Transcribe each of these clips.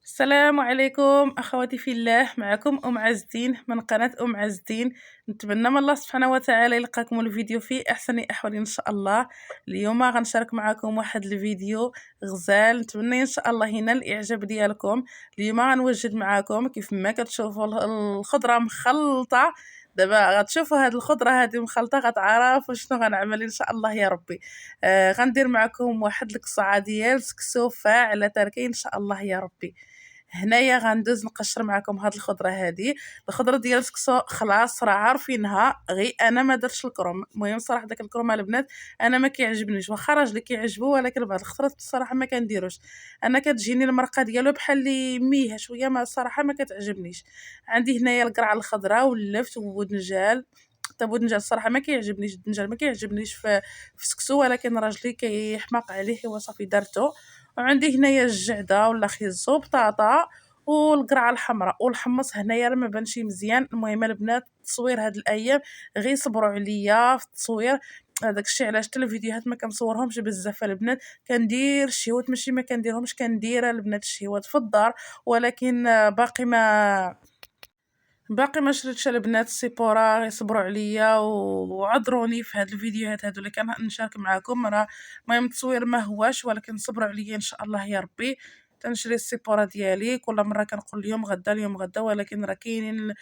السلام عليكم اخواتي في الله، معكم عز الدين من قناه عز الدين. نتمنى من الله سبحانه وتعالى يلقاكم الفيديو في احسن احوال ان شاء الله. اليوم غنشارك معكم واحد الفيديو غزال، نتمنى ان شاء الله ينال الاعجاب ديالكم. اليوم غنوجد معكم كيف ما كتشوفوا الخضره مخلطه. دابا غتشوفوا هاد الخضره هادي مخلطه، غتعرفوا شنو غنعمل ان شاء الله يا ربي. غندير معكم واحد القصعه ديال سكسو فاعله تركي ان شاء الله يا ربي. هنايا غندوز نقشر معكم هاد الخضره هادي. الخضره ديال السكسو خلاص راه عارفينها، غير انا ما درتش الكروم. المهم صراحه داك الكروم البنات انا ما كيعجبنيش، واخا راجلي كيعجبو ولكن بعض الخضرات بصراحه ما كنديروش. انا كتجيني المرقه ديالو بحال اللي ميها شويه، ما صراحه ما كتعجبنيش. عندي هنايا القرعه الخضراء واللفت وبودنجال. حتى بودنجال الصراحه ما كيعجبنيش، الدنجال ما كيعجبنيش في سكسو، ولكن راجلي كيحماق عليه وصافي درتو. وعندي هنايا الجعده ولا خيزو بطاطا والقرعه الحمراء والحمص. هنايا راه ما بانش مزيان. المهم البنات التصوير هاد الايام غير صبروا عليا في التصوير. هذاك الشيء علاش حتى الفيديوهات ما كنصورهمش بزاف البنات. كندير الشهوات ماشي ما كنديرهمش، كندير البنات الشهوات في الدار، ولكن باقي ما شريتش البنات السيبورا. يصبروا عليا وعذروني في هاد الفيديوهات هادو اللي كنشارك معكم. راه المهم التصوير ما هواش، ولكن صبروا عليا ان شاء الله يا ربي. تنشري السيبورا ديالي كل مره كنقول اليوم غدا اليوم غدا، ولكن راه كاينين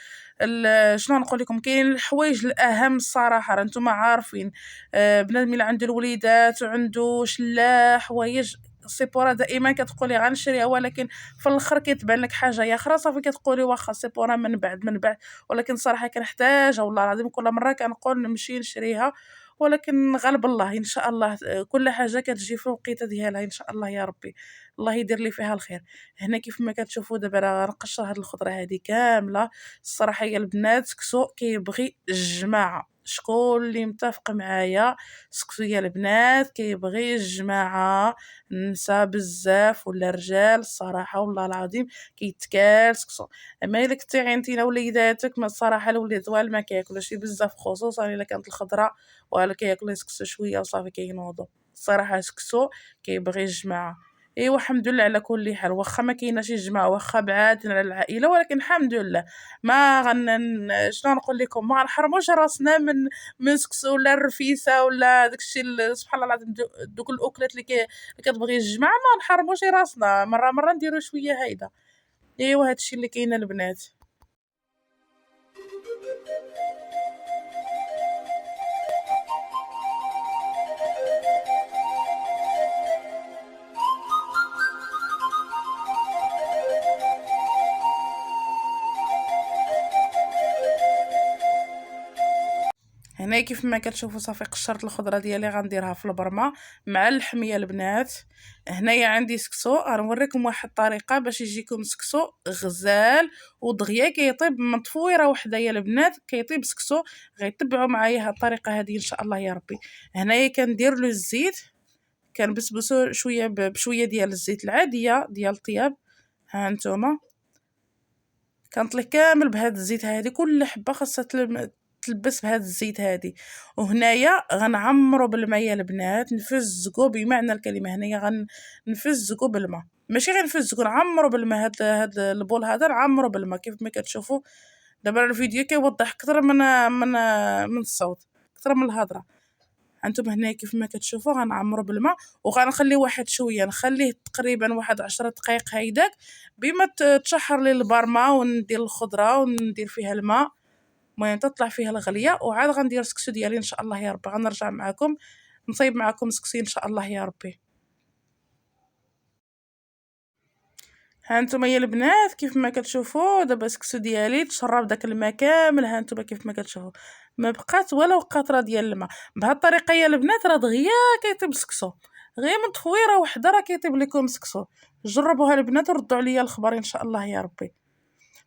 شنو نقول لكم، كاينين الحوايج الاهم الصراحه، راه نتوما عارفين. بنادم اللي عنده الوليدات وعنده شلا حوايج، السيبورا دائما كتقولي غنشريها، ولكن في الاخر كتبان لك حاجه يا اخرى، صافي كتقولي واخا سيبورا من بعد. ولكن صراحه كنحتاجها والله العظيم. كل مره كنقول نمشي نشريها، ولكن غالب الله ان شاء الله. كل حاجه كتجي في الوقيته ديالها ان شاء الله يا ربي. الله يدير لي فيها الخير. هنا كيف ما كتشوفوا دابا راه غنقشر هاد الخضره هادي كامله. الصراحه يا البنات كسو كيبغي الجماعه. شكون اللي متفق معايا؟ سكسو يا البنات كيبغي الجماعه. النساء بزاف ولا الرجال الصراحه والله العظيم كيتكال سكسو. اما الا كنتي عينتينا وليداتك، ما الصراحه الوليد والو ما كياكلوش بزاف، خصوصا الا كانت الخضره، ولا كياكلوا سكسو شويه وصافي كينوضوا. الصراحه سكسو كيبغي الجماعه. ايوا الحمد لله على كل حال، واخا ما كايناش الجماعه، واخا بعادنا على العائله، ولكن الحمد لله. ما شنو نقول لكم، ما غنحرموش راسنا من سكسو ولا الرفيسه ولا داكشي سبحان الله العظيم. دوك الاكلات اللي كتبغي الجماعه ما نحرموش راسنا، مره نديرو شويه هيدا. ايوا هادشي اللي كاين البنات. هنا كيف ما كتشوفوا صافي قشرت الخضره ديالي، غنديرها في البرمه مع اللحم البنات. هنايا عندي سكسو، غنوريكم واحد الطريقه باش يجيكم سكسو غزال ودغيا كيطيب من تفويره وحده يا البنات. كيطيب سكسو، غيتبعوا معايا هاد الطريقه هذه ان شاء الله يا ربي. هنايا كندير له الزيت، كنبسبسو شويه بشويه ديال الزيت العاديه ديال الطياب. ها نتوما كنطلي كامل بهاد الزيت هادي، كل حبه خاصها تلبس بهاد الزيت هادي. وهنايا غنعمرو بالماء يا البنات، نفزقو بمعنى الكلمه. هنايا غنفزقو بالماء، ماشي غير نفزقو، نعمرو بالماء. هاد البول هذا نعمرو بالماء كيف ما كتشوفوا. دابا الفيديو كيوضح اكثر من الصوت، اكثر من الهضره. هانتوما هنايا كيف ما كتشوفوا غنعمرو بالماء، وغنخليه واحد شويه، نخليه تقريبا واحد 10 دقائق هيداك، بما تشحر لي البرمه وندير الخضره وندير فيها الماء. المهم تطلع فيها الغليه، وعاد غندير سكسو ديالي ان شاء الله يا ربي. غنرجع معكم نصايب معكم سكسي ان شاء الله يا ربي. هانتوما يا البنات كيف ما كتشوفوا دابا سكسو ديالي تشرب داك الماء كامل. هانتوما كيف ما كتشوفوا ما بقات ولا قطره ديال الماء. بهاد الطريقه يا البنات راه دغيا كيطيب سكسو، غير من تفويره وحده راه كيطيب لكم سكسو. جربوها البنات وردوا عليا الخبر ان شاء الله يا ربي.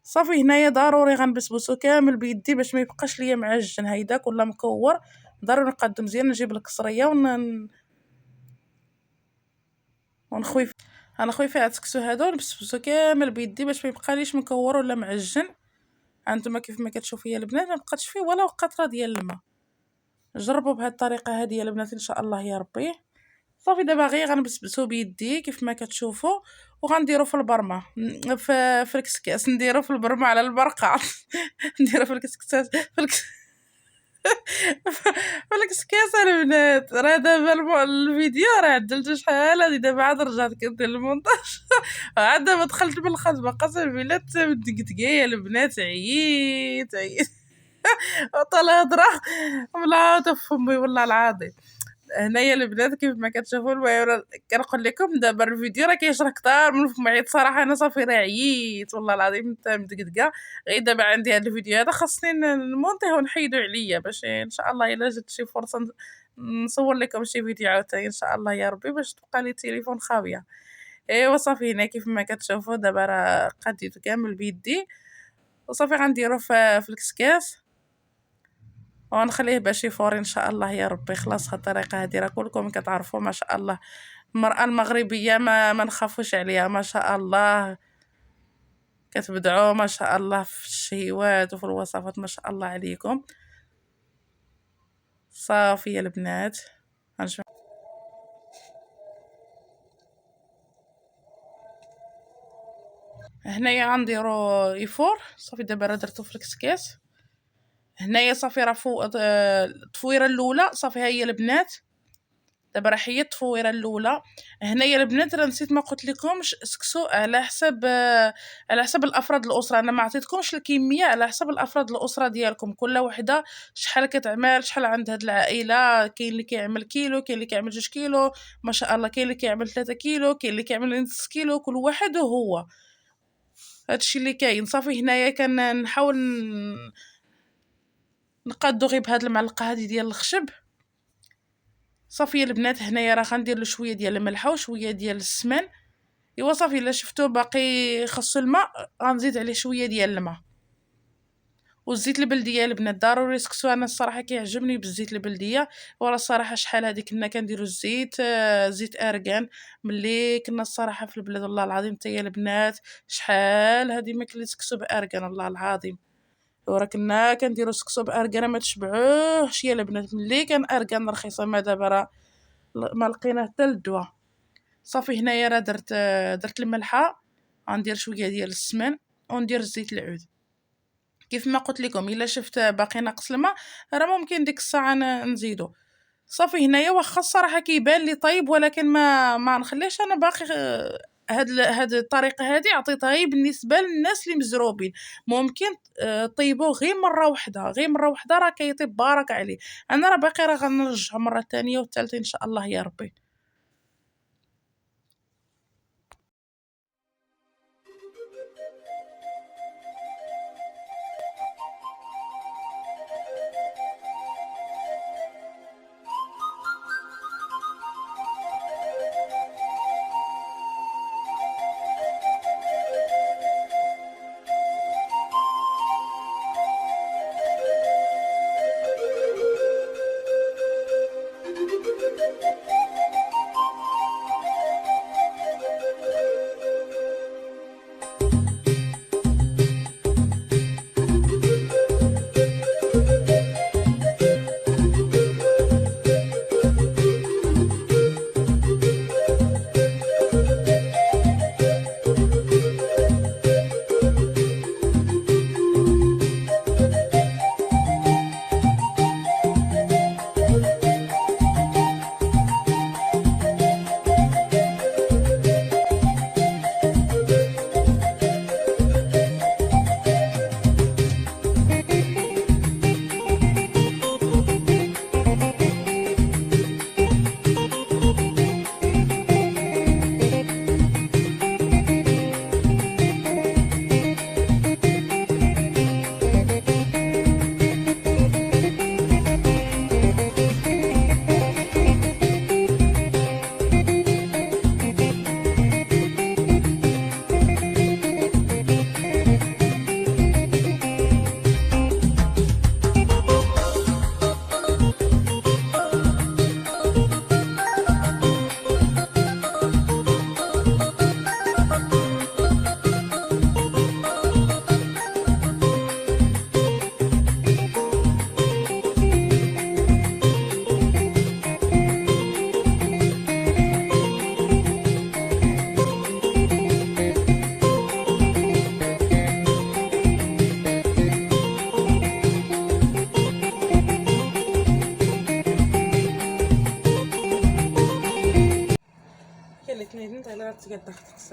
صافي هنايا ضروري غنبسبسو كامل بيدي باش ما يبقاش ليا معجن هيداك ولا مكور. ضروري نقادو مزيان، نجيب الكسريه ونخوي غنخوي فيها السكسو هذا ونبسبسو كامل بيدي باش ما يبقاليش مكور ولا معجن. هانتوما كيف ما كتشوفوا يا البنات ما بقاتش فيه ولا قطره ديال الماء. جربوا بهذه الطريقه هذه يا البنات ان شاء الله يا ربي. صافي دابا غير غنبسبسو بيدي كيف ما كتشوفوا، وغنديرو في البرمه في الكسكاس، نديرو في البرمه على البرقه نديرو في الكسكاس في الكسكاس البنات. راه دابا الفيديو راه عدلتو شحال هادي، دابا عاد رجعت كندير المونتاج عاد دابا دخلت من الخدمه قسم بالله دقدقايه البنات، عييت عطا الهضره ملاوطه فمي والله العظيم. هنايا البنات كيف ما كتشوفوا المهم كنقول لكم دابا الفيديو راه كيشرح كثار من فم عيط صراحه. انا صافي راه عييت والله العظيم مدقدقه. غير دابا عندي هذا الفيديو هذا خاصني نمونطيه ونحيدو عليا باش ان شاء الله الا جات شي فرصه نصور لكم شي فيديو عاوتاني ان شاء الله يا ربي باش تبقى لي التليفون خاويه. ايوا صافي هنا كيف ما كتشوفوا دابا راه قديت كامل بيدي، وصافي غنديرو في الكسكاس ونخليه باش يفور ان شاء الله يا ربي. خلاص هاد الطريقه هادي راه كلكم كتعرفوا ما شاء الله. المراه المغربيه ما نخافوش عليها ما شاء الله، كتبدعوا ما شاء الله في الشهيوات وفي الوصفات ما شاء الله عليكم. صافي يا البنات هنايا غنديرو يفور. صافي دابا راه درتو في الكسكاس. هنايا صافي راه فوق التفويره الاولى صافي ها هي البنات. دابا راه حيدت التفويره الاولى. هنايا البنات راه نسيت ما قلت لكمش سكسو على حسب الافراد الاسره. انا ما عطيتكمش الكميه، على حسب الافراد الاسره ديالكم كل وحده شحال كتعمل، شحال عند هاد العائله. كاين اللي كيعمل كيلو، كاين اللي كيعمل 2 كيلو ما شاء الله، كاين اللي كيعمل 3 كيلو، كاين اللي كيعمل نص كيلو، كل واحد وهو هادشي اللي كاين. صافي هنايا كنحاول نقادو غير بهاد المعلقه هادي ديال الخشب. صافي البنات هنايا راه غندير له شويه ديال الملحه وشويه ديال السمن. ايوا صافي الا شفتو باقي خاصو الماء غنزيد عليه شويه ديال الماء. والزيت البلديه البنات ضروري سكسو. انا الصراحه كيعجبني بالزيت البلديه. ورا الصراحه شحال هذه كنا كنديروا الزيت زيت ارغان ملي كنا الصراحه في البلاد والله العظيم. حتى البنات شحال هذه ما كليت سكسو بارغان والله العظيم. ورا كنا كنديروا سكسو بارغان ما تشبعوهش يا البنات. ملي كان ارغان رخيصه ما دابا راه ما لقينا حتى الدواء. صافي هنايا راه درت الملحه، غندير شويه ديال السمن وندير زيت العود. كيف ما قلت لكم الا شفت باقي ناقص الماء راه ممكن ديك الساعه نزيدو. صافي هنايا واخا الصراحه كيبان لي طيب ولكن ما نخليش انا باقي. هاد الطريقه هادي عطيتها غير بالنسبه للناس اللي مزروبين. ممكن طيبوه غير مره واحده، غير مره واحده راه كيطيب بارك عليه. انا راه باقي راه غنرجعو مره ثانيه والثالثه ان شاء الله يا ربي.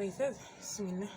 صفيت هذا بسم الله.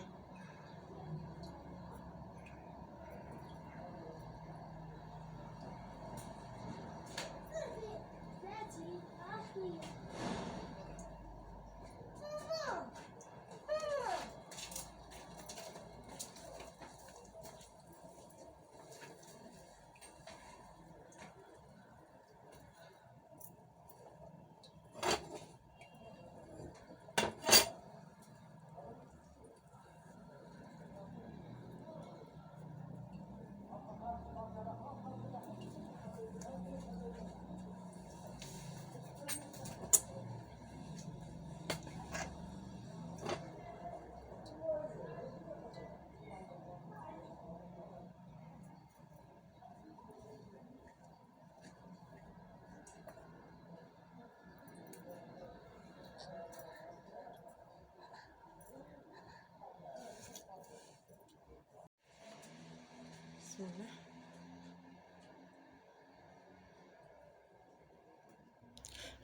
بسم الله.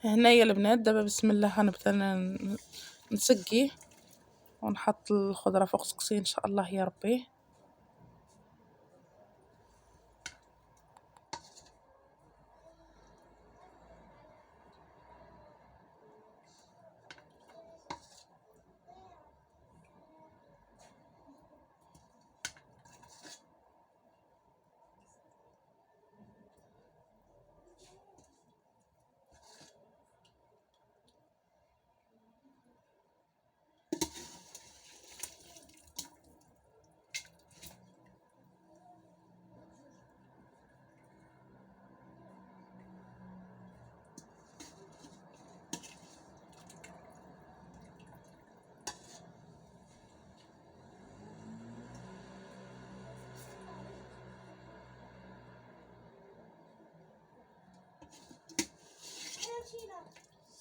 هنايا البنات دابا بسم الله غنبدا نسقيه ونحط الخضره فوق سقسي ان شاء الله يا ربي.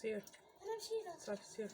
سير صافي سير.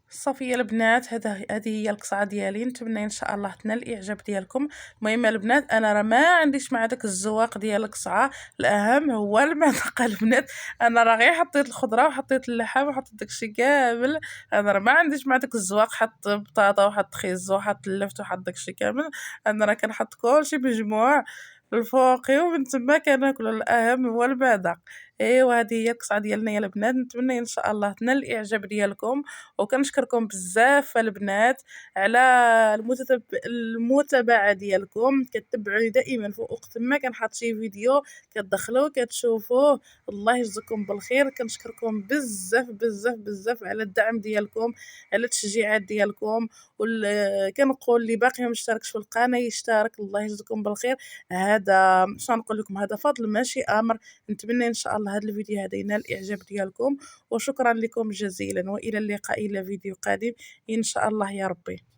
صافي يا البنات، هذه هي القصعه ديالي. نتمنى ان شاء الله تنال الاعجاب ديالكم. المهم البنات انا راه ما عنديش مع داك الزواق ديال القصعه، الاهم هو المذاق البنات. انا راه غير حطيت الخضره وحطيت اللحم وحطيت داكشي كامل، انا راه ما عنديش مع داك الزواق. حط بطاطا وحط خيز وحط اللفت وحط داكشي كامل، انا راه كنحط كلشي مجموع الفوقي ومن تما كناكلو. الاهم هو المذاق. ايوا هذه هي القصعه ديالنا يا البنات. نتمنى ان شاء الله تنال الاعجاب ديالكم، وكنشكركم بزاف البنات على المتابعه ديالكم. كتبعوني دائما في وقت ما كنحط شي فيديو كتدخلوا كتشوفوه. الله يجزيكم بالخير. كنشكركم بزاف بزاف بزاف على الدعم ديالكم، على التشجيعات ديالكم. كنقول اللي باقي ما مشتركش في القناه يشترك. الله يجزيكم بالخير. هذا شنو نقول لكم، هذا فضل ماشي امر. نتمنى ان شاء الله هذا الفيديو هذا ينال الاعجاب ديالكم، وشكرا لكم جزيلا، والى اللقاء الى فيديو قادم ان شاء الله يا ربي.